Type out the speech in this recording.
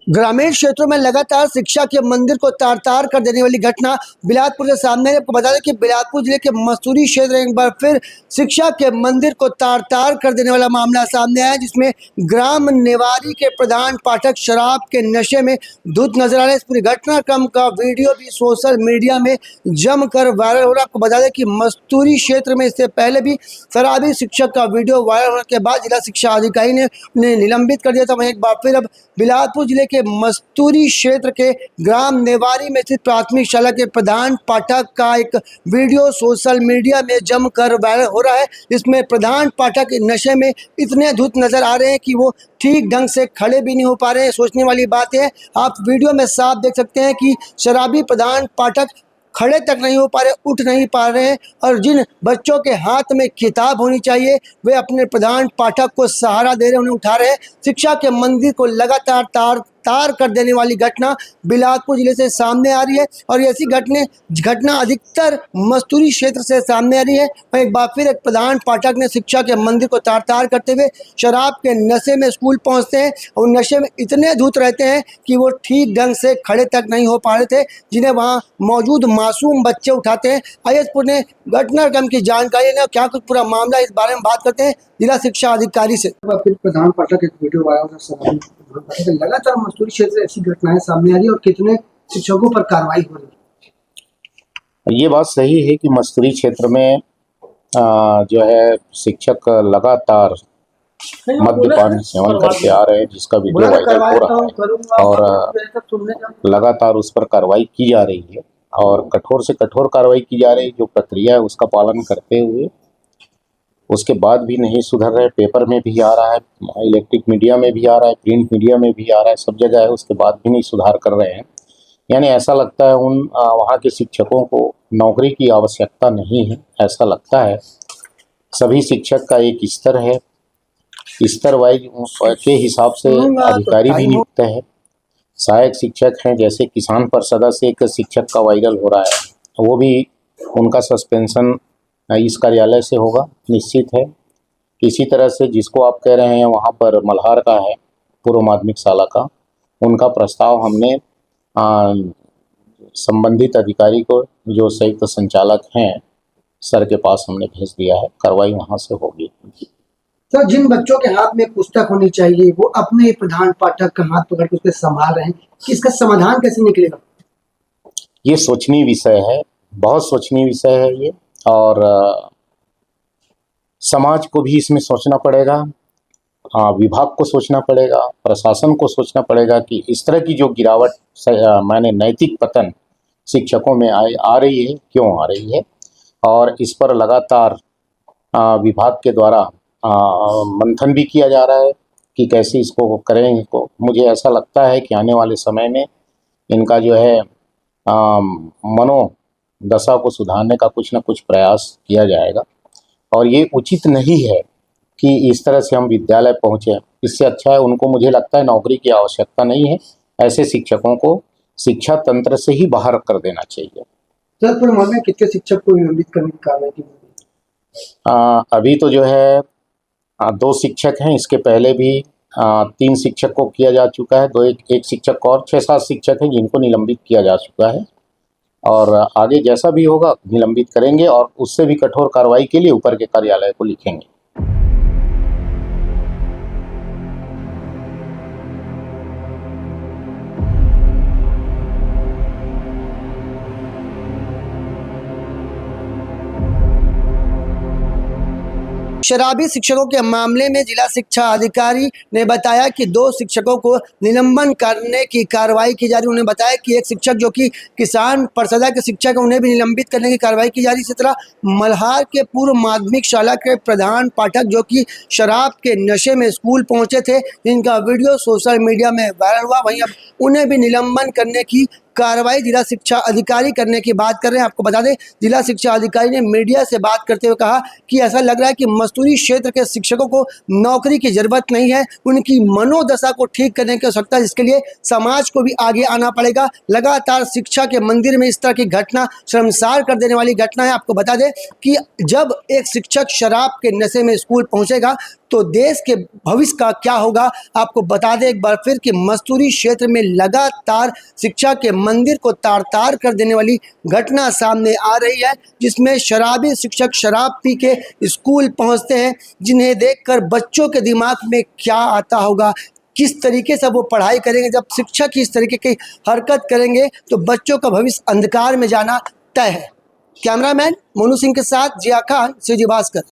ग्रामीण क्षेत्रों में लगातार शिक्षा के मंदिर को तार तार कर देने वाली घटना बिलासपुर से सामने है। आपको बता दें कि बिलासपुर जिले के मस्तूरी क्षेत्र एक बार फिर शिक्षा के मंदिर को तार तार कर देने वाला मामला सामने आया, जिसमें ग्राम नेवारी के प्रधान पाठक शराब के नशे में धुत नजर आ रहे हैं। इस पूरी घटनाक्रम का वीडियो भी सोशल मीडिया में जमकर वायरल हो रहा है। आपको बता दें कि मस्तूरी क्षेत्र में इससे पहले भी शराबी शिक्षक का वीडियो वायरल होने के बाद जिला शिक्षा अधिकारी ने उन्हें निलंबित कर दिया था। वहीं एक बार फिर अब बिलासपुर जिले के मस्तूरी क्षेत्र के ग्राम नेवारी में स्थित प्राथमिक शाला के प्रधान पाठक का एक वीडियो सोशल मीडिया में जमकर वायरल हो रहा है। इसमें प्रधान पाठक नशे में इतने धुत नजर आ रहे हैं कि वो ठीक ढंग से खड़े भी नहीं हो पा रहे हैं। सोचने वाली बात है, आप वीडियो में साफ देख सकते हैं कि शराबी प्रधान पाठक खड़े तक नहीं हो पा रहे, उठ नहीं पा रहे हैं, और जिन बच्चों के हाथ में किताब होनी चाहिए वे अपने प्रधान पाठक को सहारा दे रहे हैं, उन्हें उठा रहे हैं। शिक्षा के मंदिर को लगातार तार तार कर देने वाली घटना बिलासपुर जिले से सामने आ रही है, और ऐसी घटना अधिकतर मस्तूरी क्षेत्र से सामने आ रही है। एक बार फिर एक प्रधान पाठक ने शिक्षा के मंदिर को तार तार करते हुए शराब के नशे में स्कूल पहुंचते हैं, और नशे में इतने धुत रहते हैं कि वो ठीक ढंग से खड़े तक नहीं हो पा रहे थे, जिन्हें वहाँ मौजूद मासूम बच्चे उठाते हैं। आइए पुणे घटनाक्रम की जानकारी ने क्या कुछ पूरा मामला, इस बारे में बात करते हैं जिला शिक्षा अधिकारी से। प्रधान पाठक एक वीडियो वायरल लगातार मस्तूरी क्षेत्र से ऐसी घटनाएं सामने आ रही है और कितने शिक्षकों पर कार्रवाई हो रही है। ये बात सही है कि मस्तूरी क्षेत्र में जो है शिक्षक लगातार मद्यपान सेवन करके आ रहे हैं, जिसका वीडियो वायरल हो रहा है और लगातार उस पर कार्रवाई की जा रही है और कठोर से कठोर कार्रवाई की जा रही है। जो प्रक्रिया है उसका पालन करते हुए उसके बाद भी नहीं सुधर रहे। पेपर में भी आ रहा है, इलेक्ट्रिक मीडिया में भी आ रहा है, प्रिंट मीडिया में भी आ रहा है, सब जगह है, उसके बाद भी नहीं सुधार कर रहे हैं। यानी ऐसा लगता है वहाँ के शिक्षकों को नौकरी की आवश्यकता नहीं है, ऐसा लगता है। सभी शिक्षक का एक स्तर है, स्तर वाइज के हिसाब से अधिकारी भी नियुक्त है। सहायक शिक्षक हैं, जैसे किसान परिषद से एक शिक्षक का वायरल हो रहा है, वो भी उनका सस्पेंशन इस कार्यालय से होगा, निश्चित है। इसी तरह से जिसको आप कह रहे हैं वहाँ पर मल्हार का है, पूर्व माध्यमिक शाला का, उनका प्रस्ताव हमने संबंधित अधिकारी को, जो संयुक्त संचालक हैं, सर के पास हमने भेज दिया है। कार्रवाई वहाँ से होगी। सर, जिन बच्चों के हाथ में पुस्तक होनी चाहिए वो अपने प्रधान पाठक का हाथ पकड़ के उसके संभाल रहे हैं, कि इसका समाधान कैसे निकलेगा? ये सोचनीय विषय है, बहुत सोचनीय विषय है ये, और समाज को भी इसमें सोचना पड़ेगा, विभाग को सोचना पड़ेगा, प्रशासन को सोचना पड़ेगा कि इस तरह की जो गिरावट माने नैतिक पतन शिक्षकों में आ रही है, क्यों आ रही है, और इस पर लगातार विभाग के द्वारा मंथन भी किया जा रहा है कि कैसे इसको करें। इसको मुझे ऐसा लगता है कि आने वाले समय में इनका जो है मनोदशा को सुधारने का कुछ न कुछ प्रयास किया जाएगा, और ये उचित नहीं है कि इस तरह से हम विद्यालय पहुँचे। इससे अच्छा है, उनको मुझे लगता है नौकरी की आवश्यकता नहीं है, ऐसे शिक्षकों को शिक्षा तंत्र से ही बाहर कर देना चाहिए। सर, पूरे मामले में कितने शिक्षक को निलंबित करने की कार्रवाई की? अभी तो जो है 2 शिक्षक हैं, इसके पहले भी 3 शिक्षक को किया जा चुका है, एक शिक्षक और 6-7 शिक्षक हैं जिनको निलंबित किया जा चुका है, और आगे जैसा भी होगा निलंबित करेंगे और उससे भी कठोर कार्रवाई के लिए ऊपर के कार्यालय को लिखेंगे। शराबी शिक्षकों के मामले में जिला शिक्षा अधिकारी ने बताया कि 2 शिक्षकों को निलंबन करने की कार्रवाई की जा रही है। उन्होंने बताया कि एक शिक्षक जो कि किसान परिषद के शिक्षक है, उन्हें भी निलंबित करने की कार्रवाई की जा रही है। इसी तरह मल्हार के पूर्व माध्यमिक शाला के प्रधान पाठक जो कि शराब के नशे में स्कूल पहुंचे थे, जिनका वीडियो सोशल मीडिया में वायरल हुआ, वहीं अब उन्हें भी निलंबन करने की कार्रवाई जिला शिक्षा अधिकारी करने की बात कर रहे हैं। आपको बता दें, जिला शिक्षा अधिकारी ने मीडिया से बात करते हुए कहा कि ऐसा लग रहा है कि मस्तूरी क्षेत्र के शिक्षकों को नौकरी की जरूरत नहीं है, उनकी मनोदशा को ठीक करने की आवश्यकता है, जिसके लिए समाज को भी आगे आना पड़ेगा। लगातार शिक्षा के मंदिर में इस तरह की घटना शर्मसार कर देने वाली घटना है। आपको बता दें कि जब एक शिक्षक शराब के नशे में स्कूल पहुंचेगा तो देश के भविष्य का क्या होगा। आपको बता दें एक बार फिर कि मस्तूरी क्षेत्र में लगातार शिक्षा के मंदिर को तार तार कर देने वाली घटना सामने आ रही है, जिसमें शराबी शिक्षक शराब पी के स्कूल पहुंचते हैं, जिन्हें देखकर बच्चों के दिमाग में क्या आता होगा, किस तरीके से वो पढ़ाई करेंगे। जब शिक्षक इस तरीके की हरकत करेंगे तो बच्चों का भविष्य अंधकार में जाना तय है। कैमरामैन मोनू सिंह के साथ जिया खान, सीजी भास्कर।